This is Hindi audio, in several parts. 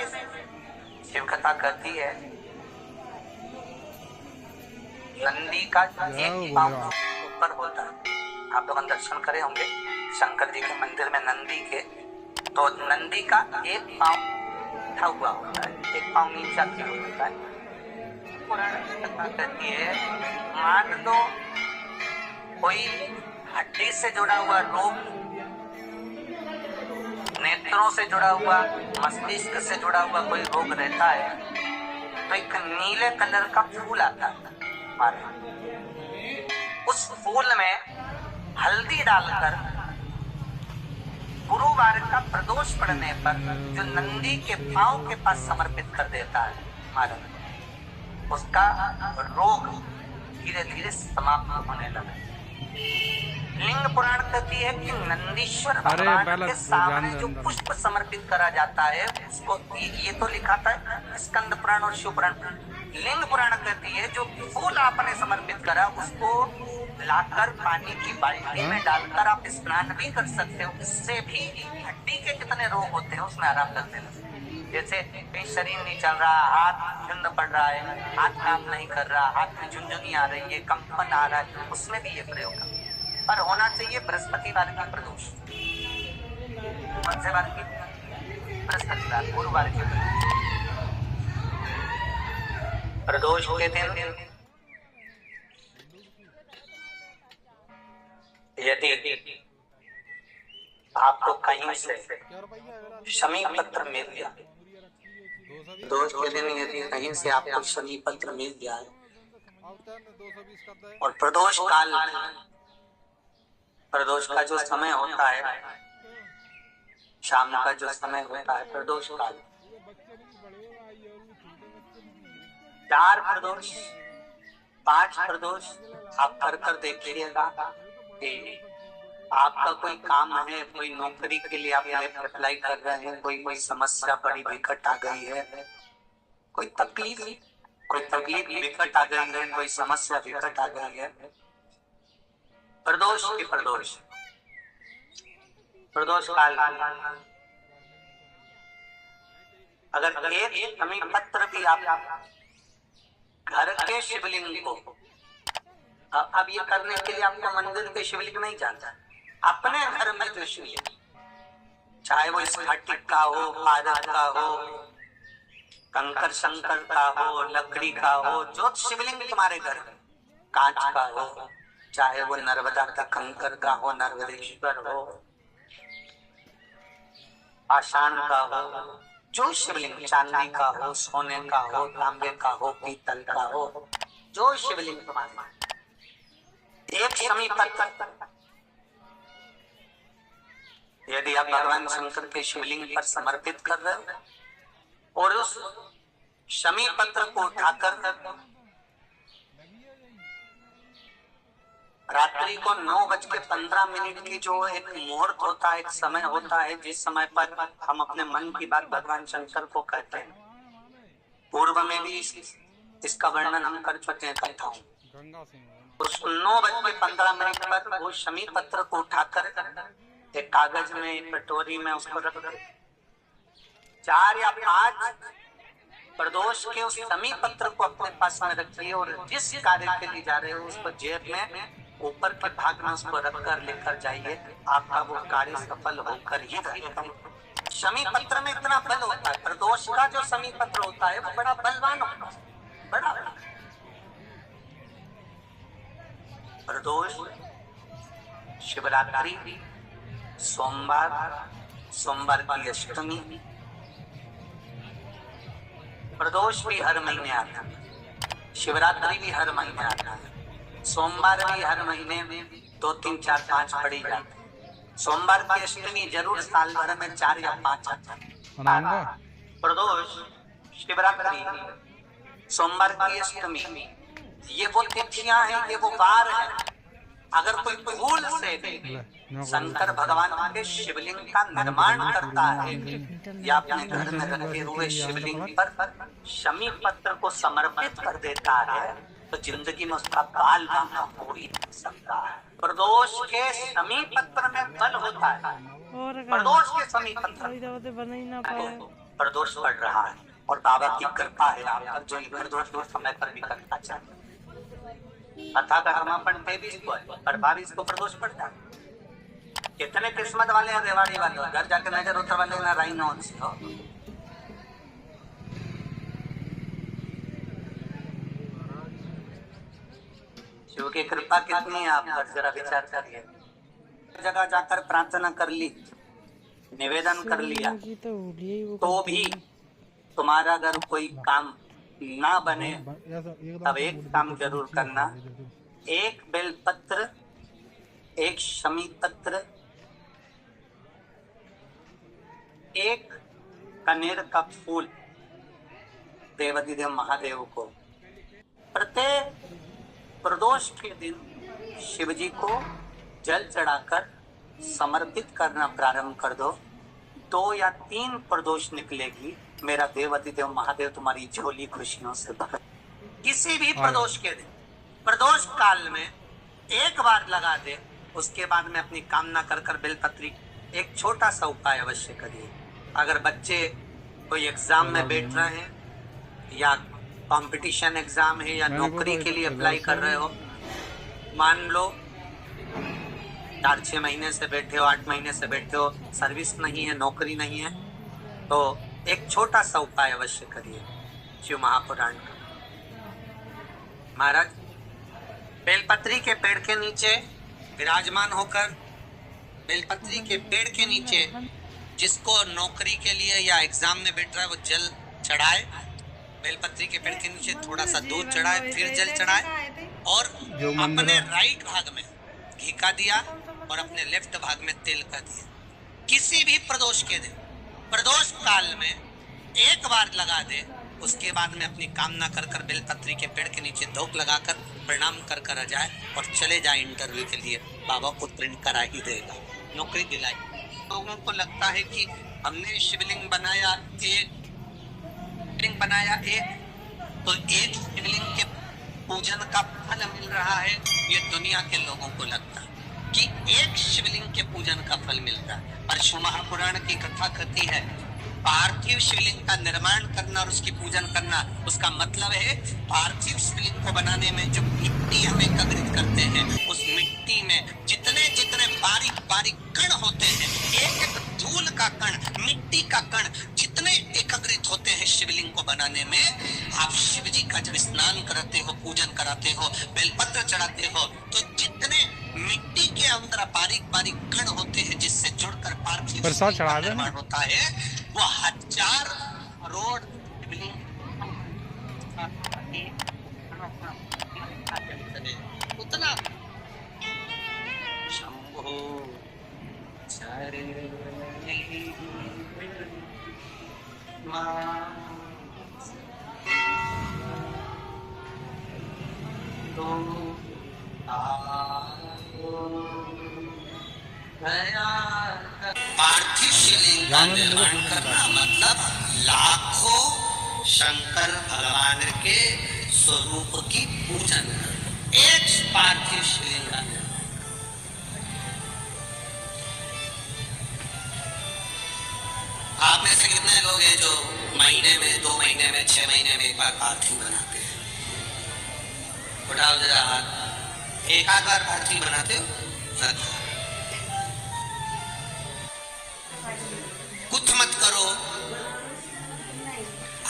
में शिव कथा कहती है, नंदी का एक पांव ऊपर होता है। आप लोग दर्शन करे होंगे शंकर जी के मंदिर में नंदी के, तो नंदी का एक पांव उठा हुआ होता है, एक पांव नीचा किया होता है। पुराण कथा कहती है, मान लो कोई हड्डी से जुड़ा हुआ रोग, नेत्रों से जुड़ा हुआ, मस्तिष्क से जुड़ा हुआ कोई रोग रहता है, तो एक नीले कलर का फूल आता है, उस फूल में हल्दी डालकर गुरुवार का प्रदोष पड़ने पर जो नंदी के पांव के पास समर्पित कर देता है महाराज, उसका रोग धीरे धीरे समाप्त होने लगा। लिंग पुराण कहती है कि नंदीश्वर भगवान के सामने जो पुष्प समर्पित करा जाता है उसको, ये तो लिखा था स्कंद पुराण और शिव पुराण। लिंग पुराण कहती है जो फूल आपने समर्पित करा उसको लाकर पानी की बाल्टी में डालकर आप स्नान भी कर सकते हो, इससे भी हड्डी के कितने रोग होते हैं उसमें आराम करते हैं। जैसे कहीं शरीर नहीं चल रहा, हाथ झुंड पड़ रहा है, हाथ काम नहीं कर रहा, हाथ में झुंझुनी आ रही है, कंपन आ रहा है, उसमें भी ये प्रयोग है। पर होना चाहिए बृहस्पतिवार का प्रदोष। कौन से वार की? बृहस्पतिवार, गुरुवार के प्रदोष के दिन यदि आपको कहीं से शमी पत्र मिल गया, प्रदोष के दिन यदि कहीं से आपको शमी पत्र मिल जाए और प्रदोष काल, प्रदोष का जो समय होता है, शाम का जो समय होता है प्रदोष काल, 4 प्रदोष 5 प्रदोष आप कर देखिएगा कि आपका कोई काम है, कोई नौकरी के लिए आप अप्लाई कर रहे हैं, कोई समस्या बड़ी विकट आ गई है, कोई तकलीफ विकट आ गई है, कोई समस्या विकट आ गई है, प्रदोष की प्रदोष काल अगर एक शमी पत्र भी आप घर के शिवलिंग को, अब ये करने के लिए आपको मंदिर के शिवलिंग नहीं जाना, अपने घर में जो शिवलिंग, चाहे वो स्फटिक का हो, पारद का हो, कंकर शंकर का हो, लकड़ी का हो, जो शिवलिंग तुम्हारे घर में, कांच का हो, चाहे वो नर्मदा का कंकर का हो, नर्मदेश्वर हो, पाषाण का हो, जो शिवलिंग चांदी का हो, सोने का हो, तांबे का हो, पीतल का हो, जो शिवलिंग तुम्हारे, एक शमी पत्र यदि आप भगवान शंकर के शिवलिंग पर समर्पित कर रहे हो और उस शमी पत्र को उठाकर रात्रि को 9:15 की जो एक मुहूर्त होता है, एक समय होता है, जिस समय पर हम अपने मन की बात भगवान शंकर को कहते हैं, पूर्व में भी इसका वर्णन हम कर चुके हैं कथाओं। उस 9:15 पर वो शमी पत्र को उठाकर एक कागज में, एक कटोरी में उसको रख कर 4 या 5 प्रदोष के उस शमी पत्र को अपने पास में रखिए और जिस कार्य के लिए जा रहे हो उसको जेब में ऊपर के भाग में उसको रखकर लेकर जाइए, आपका वो कार्य सफल होकर ही रहेगा। शमी पत्र में इतना बल होता है, प्रदोष का जो शमी पत्र होता है वो बड़ा बलवान होता है, बड़ा प्रदोष, शिवरात्रि, सोमवार की अष्टमी, प्रदोष भी हर महीने आता है, शिवरात्रि भी हर महीने आता है, सोमवार भी हर महीने में 2, 3, 4, 5 पड़ी जाती है। सोमवार की अष्टमी जरूर साल भर में 4 या 5 आता है। प्रदोष, शिवरात्रि, सोमवार की अष्टमी, ये वो तिथियां हैं, ये वो वार है। अगर कोई भूल से शंकर भगवान के शिवलिंग का निर्माण करता है या अपने घर में रखे हुए शिवलिंग पर शमी पत्र को समर्पित कर देता है तो जिंदगी में उसका बाल बांका हो ही नहीं सकता है। प्रदोष के शमी पत्र में बल होता है, प्रदोष के शमी पत्र प्रदोष पड़ रहा है और बाबा की कृपा है आप पर जो प्रदोष को समय पर भी करना चाहिए। कथा का समापन 23 को है और 22 को प्रदोष पड़ता है। कितने किस्मत वाले हैं रेवाड़ी वाले, घर जाके नजर उतर वाले ना राई नो हो। शिव की कृपा कितनी है आप पर जरा विचार करिए। जगह जाकर प्रार्थना कर ली, निवेदन कर लिया, तो भी तुम्हारा अगर कोई काम ना बने तब एक काम जरूर करना, एक बेलपत्र, एक शमी पत्र, एक कनेर का फूल देवाधिदेव महादेव को प्रत्येक प्रदोष के दिन शिव जी को जल चढ़ाकर समर्पित करना प्रारंभ कर दो। 2 या 3 प्रदोष निकलेगी, मेरा देवाधिदेव महादेव तुम्हारी झोली खुशियों से भर। किसी भी प्रदोष के दिन, प्रदोष काल में एक बार लगा दे, उसके बाद में अपनी कामना कर कर बेलपत्री। एक छोटा सा उपाय अवश्य करिए। अगर बच्चे कोई एग्जाम में बैठ रहे हैं या कंपटीशन एग्जाम है या नौकरी के लिए अप्लाई कर रहे हो, मान लो 4-6 महीने से बैठे हो, 8 महीने से बैठे हो, सर्विस नहीं है, नौकरी नहीं है, तो एक छोटा सा उपाय अवश्य करिए शिव महापुराण का। महाराज बेलपत्री के पेड़ के नीचे विराजमान होकर, बेलपत्री के पेड़ के नीचे जिसको नौकरी के लिए या एग्जाम में बैठ रहा है वो जल चढ़ाए, बेलपत्री के पेड़ के नीचे थोड़ा सा दूध चढ़ाए, फिर जल चढ़ाए और अपने राइट भाग में घी का दिया और अपने लेफ्ट भाग में तेल का दिया। किसी भी प्रदोष के दिन, प्रदोष काल में एक बार लगा दे, उसके बाद में अपनी कामना कर कर बेलपत्री के पेड़ के नीचे धूप लगाकर प्रणाम कर कर जाए और चले जाए इंटरव्यू के लिए। बाबा को प्रिंट करा ही देगा, नौकरी दिलाई। लोगों को लगता है कि हमने शिवलिंग बनाया एक, तो एक शिवलिंग के पूजन का फल मिल रहा है। ये दुनिया के लोगों को लगता है कि एक शिवलिंग के पूजन का फल मिलता है। और शिव महापुराण की कथा कहती है पार्थिव शिवलिंग का निर्माण करना और उसकी पूजन करना, उसका मतलब है पार्थिव शिवलिंग को बनाने में जो मिट्टी हम एकत्रित करते हैं, उस मिट्टी में जितने जितने बारीक बारीक कण होते हैं, एक एक धूल का कण, मिट्टी का कण जितने एकत्रित होते हैं शिवलिंग को बनाने में, आप शिव जी का जब स्नान कराते हो, पूजन कराते हो, बेलपत्र चढ़ाते हो, तो जितने मिट्टी के अंदर बारीक बारीक कण होते हैं जिससे जुड़कर पार्थिव निर्माण होता है, वो 1000 करोड़ शिवलिंग उतना शंभो पार्थिव शिवलिंग का निर्माण करना मतलब लाखों शंकर भगवान के स्वरूप की पूजन करना। एक पार्थिव शिवलिंग का आप में से कितने लोग हैं जो महीने में, 2 महीने में, 6 महीने में एक बार पार्थिव बनाते हैं? उठाओ जरा हाथ। एक आध बार पार्थिव बनाते हो? कुछ मत करो।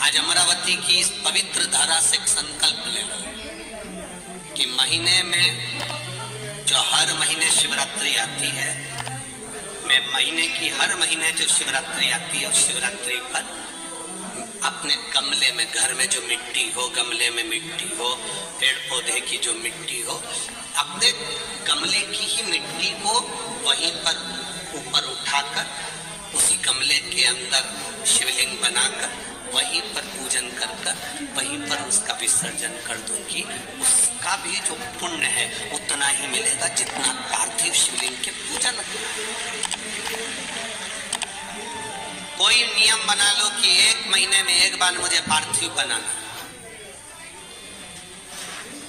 आज अमरावती की इस पवित्र धारा से एक संकल्प ले लो कि महीने में जो हर महीने शिवरात्रि आती है, मैं महीने की हर महीने जो शिवरात्रि आती है, उस शिवरात्रि पर अपने गमले में, घर में जो मिट्टी हो, गमले में मिट्टी हो, पेड़ पौधे की जो मिट्टी हो, अपने गमले की ही मिट्टी को वहीं पर ऊपर उठाकर उसी गमले के अंदर शिवलिंग बनाकर वहीं पर पूजन कर कर वहीं पर उसका विसर्जन कर दूंगी। उसका भी जो पुण्य है उतना ही मिलेगा जितना पार्थिव शिवलिंग के पूजन। कोई नियम बना लो कि 1 महीने में एक बार मुझे पार्थिव बनाना।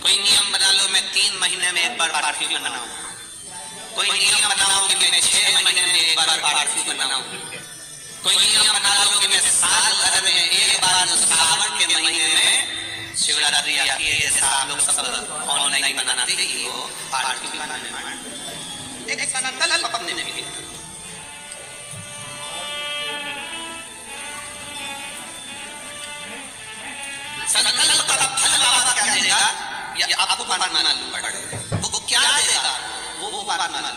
कोई नियम बना लो मैं 3 महीने में एक बार पार्थिव बनाऊं। कोई नियम बनाओ कि मैं 6 महीने में एक बार पार्थिव बनाऊं। कोई नियम बना लो कि मैं साल भर में एक बार जो सावन के महीने में शिवरात्रि आती है, जैसे आप लोग सब ऑनलाइन बनाते ही हो, पार्टी बनाने एक संकल्प अपने में भी संकल्प का फल बाबा क्या देगा, ये आपको मानना पड़ेगा। वो क्या देगा, वो मानना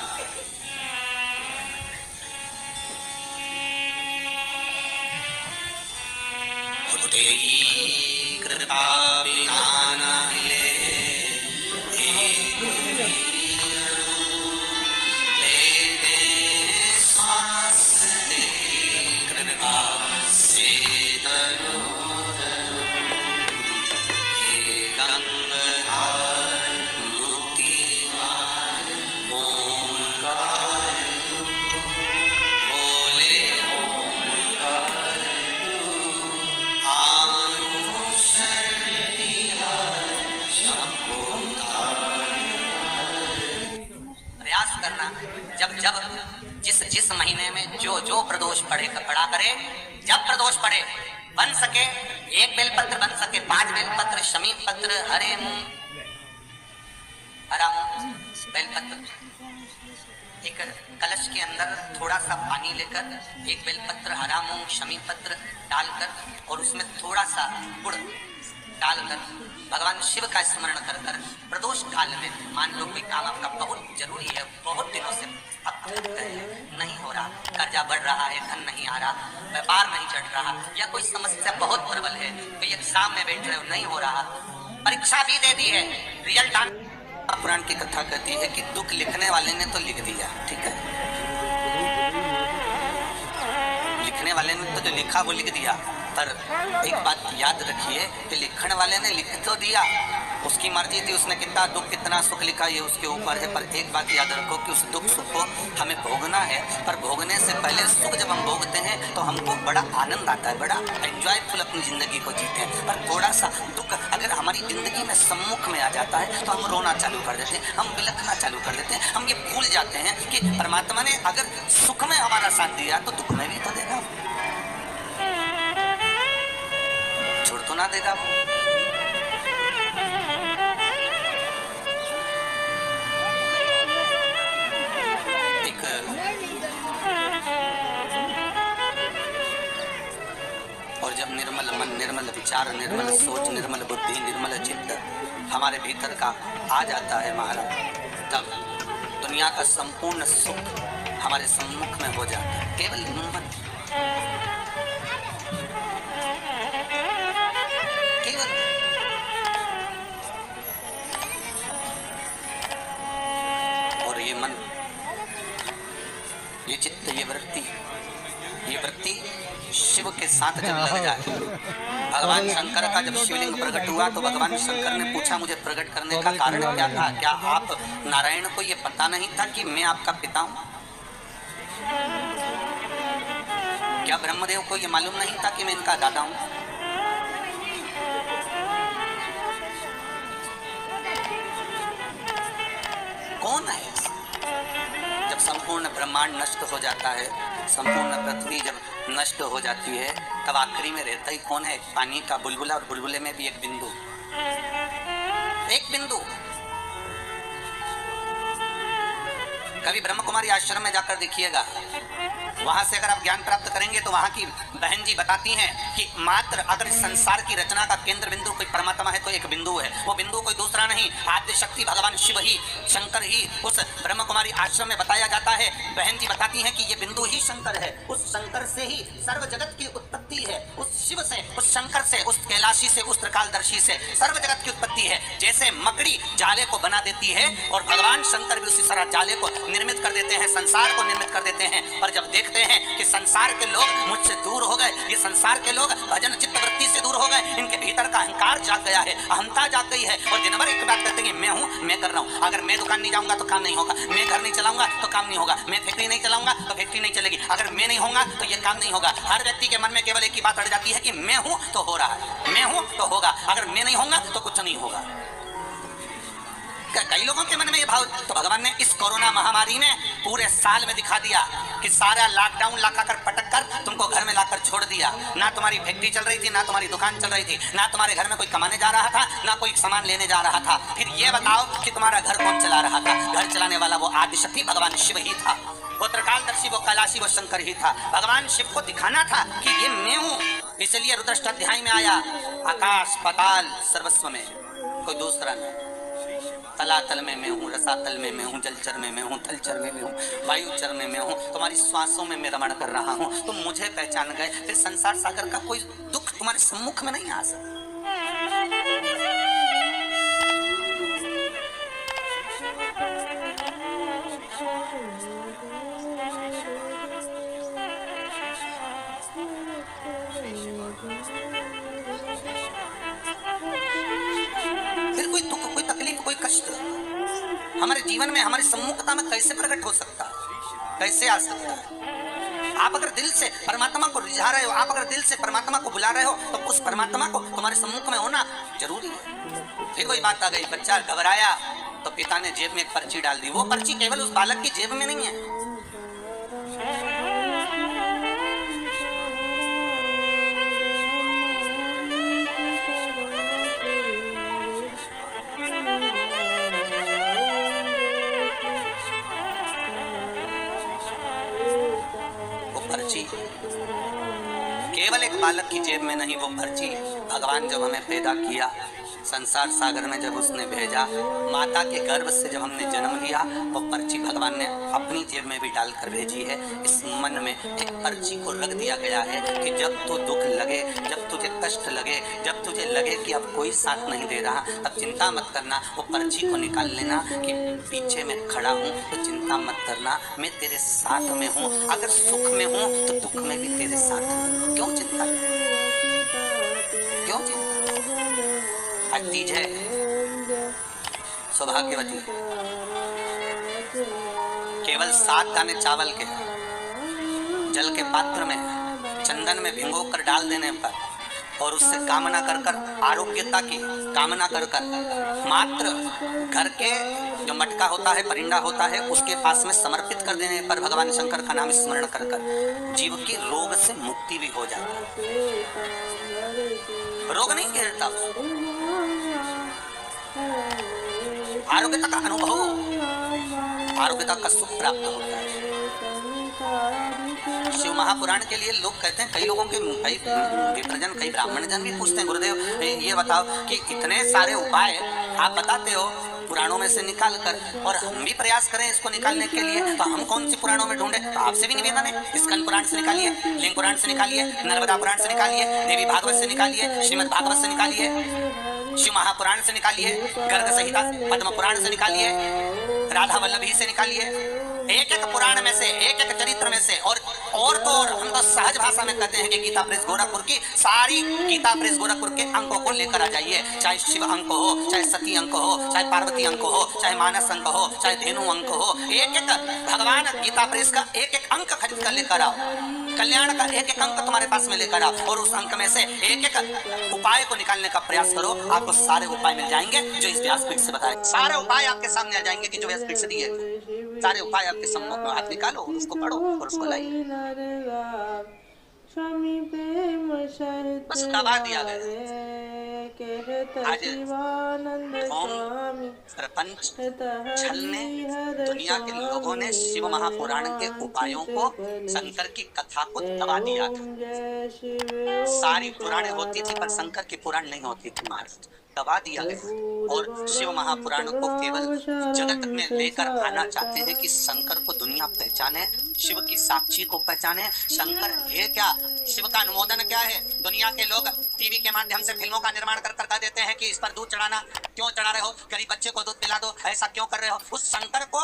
तेरी कृपा बिना न हिले, लेते सांस तेरी कृपा से जब जब जिस महीने में जो प्रदोष पड़ा करे, जब प्रदोष पड़े बन सके 1 बेलपत्र, बन सके 5 बेलपत्र, शमी पत्र, हरे मूंग, हरा मूंग, बेलपत्र, एक कलश के अंदर थोड़ा सा पानी लेकर 1 बेलपत्र, हरा मूंग, शमी पत्र डालकर और उसमें थोड़ा सा गुड़ डालकर भगवान शिव का स्मरण कर कर प्रदोष काल में मान लो कोई काम आपका बहुत जरूरी है, बहुत दिनों से नहीं हो रहा, कर्जा बढ़ रहा है, धन नहीं आ रहा, व्यापार नहीं चढ़ रहा, या कोई समस्या बहुत प्रबल है, कोई एग्जाम में बैठ रहे हो नहीं हो रहा, परीक्षा भी दे दी है, रिजल्ट पुराण की कथा कहती है कि दुख लिखने वाले ने तो लिख दिया, ठीक है, लिखने वाले ने तो जो लिखा वो लिख दिया, पर एक बात याद रखिए कि लिखने वाले ने लिख तो दिया, उसकी मर्जी थी, उसने कितना दुख कितना सुख लिखा ये उसके ऊपर है, पर एक बात याद रखो कि उस दुख सुख को हमें भोगना है, पर भोगने से पहले सुख जब हम भोगते हैं तो हमको बड़ा आनंद आता है, बड़ा एंजॉयफुल अपनी जिंदगी को जीते हैं, पर थोड़ा सा दुख अगर हमारी जिंदगी में सम्मुख में आ जाता है तो हम रोना चालू कर देते हैं, हम बिलखना चालू कर देते हैं, हम ये भूल जाते हैं कि परमात्मा ने अगर सुख में हमारा साथ दिया तो दुख में भी तो देगा, छोड़ तो ना देगा। और जब निर्मल मन, निर्मल विचार, निर्मल सोच, निर्मल बुद्धि, निर्मल चित्त हमारे भीतर का आ जाता है महाराज, तब दुनिया का संपूर्ण सुख हमारे सम्मुख में हो जाता है, केवल मन, केवल और ये मन, ये चित्त, ये वृत्ति शिव के साथ जब लग जाए, भगवान शंकर का जब शिवलिंग प्रकट हुआ तो भगवान शंकर ने पूछा मुझे प्रकट करने का कारण क्या था, क्या आप नारायण को ये पता नहीं था कि मैं आपका पिता हूं, क्या ब्रह्मदेव को ये मालूम नहीं था कि मैं इनका दादा हूं, कौन है? जब संपूर्ण ब्रह्मांड नष्ट हो जाता है, संपूर्ण पृथ्वी जब नष्ट हो जाती है, तब आखिरी में रहता ही कौन है? पानी का बुलबुला, और बुलबुले में भी एक बिंदु, एक बिंदु। कभी ब्रह्म कुमारी आश्रम में जाकर देखिएगा, वहां से अगर आप ज्ञान प्राप्त करेंगे तो वहां की बहन जी बताती हैं कि मात्र अगर संसार की रचना का केंद्र बिंदु कोई परमात्मा है तो एक बिंदु है, वो बिंदु कोई दूसरा नहीं, आद्य शक्ति भगवान शिव ही, शंकर ही उस ब्रह्म कुमारी आश्रम में बताया जाता है। बहन जी बताती हैं कि ये बिंदु ही शंकर है, उस शंकर से ही सर्व जगत की उत्पत्ति है, उस शिव से, उस शंकर से, उस कैलाशी से, उस त्रिकालदर्शी से सर्व जगत की उत्पत्ति है। जैसे मकड़ी जाले को बना देती है और भगवान शंकर भी उसी तरह जाले को निर्मित कर देते हैं, संसार को निर्मित कर देते हैं। पर जब देखते हैं कि संसार के लोग मुझसे दूर हो गए, ये संसार के लोग भजन चित्त वृत्ति से दूर हो गए, इनके भीतर का अहंकार जाग गया है, अहंता जाग गई है, और दिन भर एक बात करते हैं मैं हूँ, मैं कर रहा हूँ। अगर मैं दुकान नहीं जाऊंगा तो काम नहीं होगा, मैं घर नहीं चलाऊंगा तो काम नहीं होगा, मैं फैक्ट्री नहीं चलाऊंगा तो फैक्ट्री नहीं चलेगी, अगर मैं नहीं होगा तो ये काम नहीं होगा। हर व्यक्ति के मन में केवल एक ही बात अड़ जाती है कि मैं हूँ तो हो रहा है, मैं हूँ तो होगा, अगर मैं नहीं होगा तो कुछ नहीं होगा। कई लोगों के मन में ये भाव, तो भगवान ने इस कोरोना महामारी में पूरे साल में दिखा दिया कि सारा लॉकडाउन लगा कर पटक कर तुमको घर में लाकर छोड़ दिया। ना तुम्हारी फैक्ट्री चल रही थी, ना तुम्हारी दुकान चल रही थी, ना तुम्हारे घर में कोई कमाने जा रहा था, ना कोई सामान लेने जा रहा था। फिर ये बताओ कि तुम्हारा घर कौन चला रहा था? घर चलाने वाला वो आदिशक्ति भगवान शिव ही था। वो त्रिकालदर्शी, वो कैलाशी, वो शंकर ही था। भगवान शिव को दिखाना था कि ये मैं हूँ, इसलिए रुद्राष्टाध्याय में आया आकाश पाताल सर्वस्व में कोई दूसरा नहीं। तलातल में मैं हूँ, रसातल में मैं हूँ, जलचर में मैं हूँ, थलचर में मैं हूँ, वायुचर में मैं हूँ, तुम्हारी श्वासों में मैं रमण कर रहा हूँ। तुम मुझे पहचान गए, फिर संसार सागर का कोई दुख तुम्हारे सम्मुख में नहीं आ सकता। फिर कोई दुख, कोई तकलीफ, कोई कष्ट हमारे जीवन में, हमारी सम्मुखता में कैसे प्रकट हो सकता है, कैसे आ सकता है? आप अगर दिल से परमात्मा को रिझा रहे हो, आप अगर दिल से परमात्मा को बुला रहे हो, तो उस परमात्मा को तुम्हारे सम्मुख में होना जरूरी है। फिर कोई बात आ गई, बच्चा घबराया तो पिता ने जेब में एक पर्ची डाल दी। वो पर्ची केवल उस बालक की जेब में नहीं है, केवल एक बालक की जेब में नहीं। वो पर्ची भगवान जब हमें पैदा किया, संसार सागर में जब उसने भेजा, माता के गर्भ से जब हमने जन्म लिया, वो पर्ची भगवान ने अपनी जेब में भी डालकर भेजी है। इस मन में एक पर्ची को रख दिया गया है कि जब तो दुख लगे, जब तुझे कष्ट लगे, जब तुझे लगे कि अब कोई साथ नहीं दे रहा, तब चिंता मत करना, वो पर्ची को निकाल लेना कि पीछे मैं खड़ा हूँ, तो चिंता मत करना, मैं तेरे साथ में हूँ। अगर सुख में हूँ तो दुख में भी तेरे साथ हूँ। क्यों चिंता, क्यों चिंता? आज तीज है, सौभाग्यवती, केवल 7 दाने चावल के जल के पात्र में चंदन में भिगो कर डाल देने पर और उससे कामना कर कर, आरोग्यता की कामना कर कर, मात्र घर के जो मटका होता है, परिंदा होता है, उसके पास में समर्पित कर देने पर भगवान शंकर का नाम स्मरण कर कर जीव की रोग से मुक्ति भी हो जाती है। रोग नहीं घेरता, आरोग्यता का अनुभव, आरोग्यता का सुख प्राप्त होता है। शिव महापुराण के लिए लोग कहते हैं, कई लोगों के, कई विप्रजन, कई ब्राह्मण जन भी पूछते हैं, गुरुदेव ये बताओ कि इतने सारे उपाय आप बताते हो पुराणों में से निकाल कर, और हम भी प्रयास करें इसको निकालने के लिए, तो हम कौन सी पुराणों में ढूंढे? तो आपसे भी निवेदन है, स्कंद पुराण से निकालिए, लिंग पुराण से निकालिए, नर्मदा पुराण से निकालिए, देवी भागवत से निकालिए, श्रीमद् भागवत से निकालिए, शिव महापुराण से निकालिए, गर्ग संहिता पद्म पुराण से निकालिए, राधा वल्लभी से निकालिए, एक एक पुराण में से, एक एक चरित्र में से। और तो और हम तो सहज भाषा में कहते हैं कि गीता प्रेस गोरखपुर की सारी गीता प्रेस गोरखपुर के अंकों को लेकर आ जाइए, चाहे शिव अंक हो, चाहे सती अंक हो, चाहे पार्वती अंक हो, चाहे मानस अंक हो, चाहे धेनु अंक हो, एक एक भगवान गीता प्रेस का एक एक अंक खरीद कर लेकर आओ, कल्याण का एक एक अंक तुम्हारे पास में लेकर आओ, और उस अंक में से एक एक उपाय को निकालने का प्रयास करो। आपको सारे उपाय मिल जाएंगे जो इस व्यासपीठ से बताए, सारे उपाय आपके सामने आ जाएंगे कि जो व्यासपीठ से दिए, सारे उपाय आपके सम्मुख में, आप निकालो, उसको पढ़ो और उसको लाइए। बस दबा दिया गया। आज ओम प्रपंच छलने दुनिया के लोगों ने शिव महापुराण के उपायों को, शंकर की कथा को दबा दिया था। सारी पुराणे होती थी पर शंकर की पुराण नहीं होती थी, महाराज दबा दिया गया। और शिव महापुराण को केवल जगत में लेकर आना चाहते हैं कि शंकर को दुनिया पहचाने, शिव की साक्षी को पहचाने। शंकर है क्या, शिव का अनुमोदन क्या है? दुनिया के लोग टीवी के माध्यम से फिल्मों का निर्माण कर कर देते हैं कि इस पर दूध चढ़ाना, क्यों चढ़ा रहे हो, गरीब बच्चे को दूध पिला दो, ऐसा क्यों कर रहे हो? उस शंकर को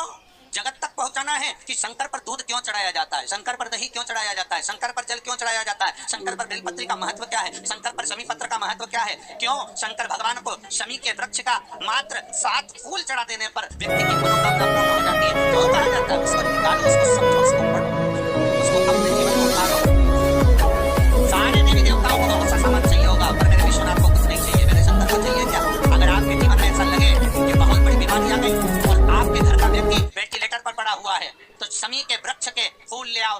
जगत तक पहुंचाना है कि शंकर पर दूध क्यों चढ़ाया जाता है, शंकर पर दही क्यों चढ़ाया जाता है, शंकर पर जल क्यों चढ़ाया जाता है, शंकर पर बेलपत्री का महत्व क्या है, शंकर पर शमी पत्र का महत्व क्या है, क्यों शंकर भगवान को शमी के वृक्ष का मात्र 7 फूल चढ़ा देने पर व्यक्ति की मनोकामना पूर्ण हो जाती है? क्यों कहा जाता है? उसको निकालो, उसको समझो, उसको पढ़ो, उसको अपने जीवन में उतारो। सारे देवी देवताओं को बहुत सा सामान चाहिए होगा, पर मेरे विश्वनाथ को कुछ नहीं चाहिए, मेरे शंकर को चाहिए क्या? अगर आपके जीवन में ऐसा लगे कि बहुत बड़ी बीमारी आ गई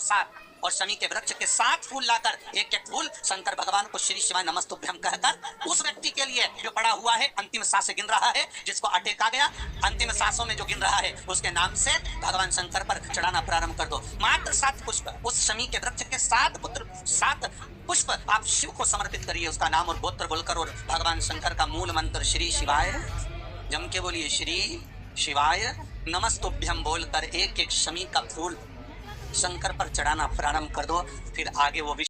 साथ और शमी के वृक्ष के 7 फूल लाकर एक एक फूल शंकर भगवान को श्री शिवाय नमस्तुभ्यम कहकर उस व्यक्ति के लिए जो पड़ा हुआ है, अंतिम सांस गिन रहा है, जिसको अटैक आ गया, अंतिम सांसों में जो गिन रहा है उसके नाम से भगवान शंकर पर चढ़ाना प्रारंभ कर दो। मात्र 7 पुष्प, उस शमी के वृक्ष के 7 पुष्प आप शिव को समर्पित करिए, उसका नाम और गोत्र बोलकर, और भगवान शंकर का मूल मंत्र श्री शिवाय, जम के बोलिए श्री शिवाय नमस्तुभ्यम बोलकर एक एक शमी का फूल शंकर पर चढ़ाना प्रारंभ कर दो। फिर आगे वो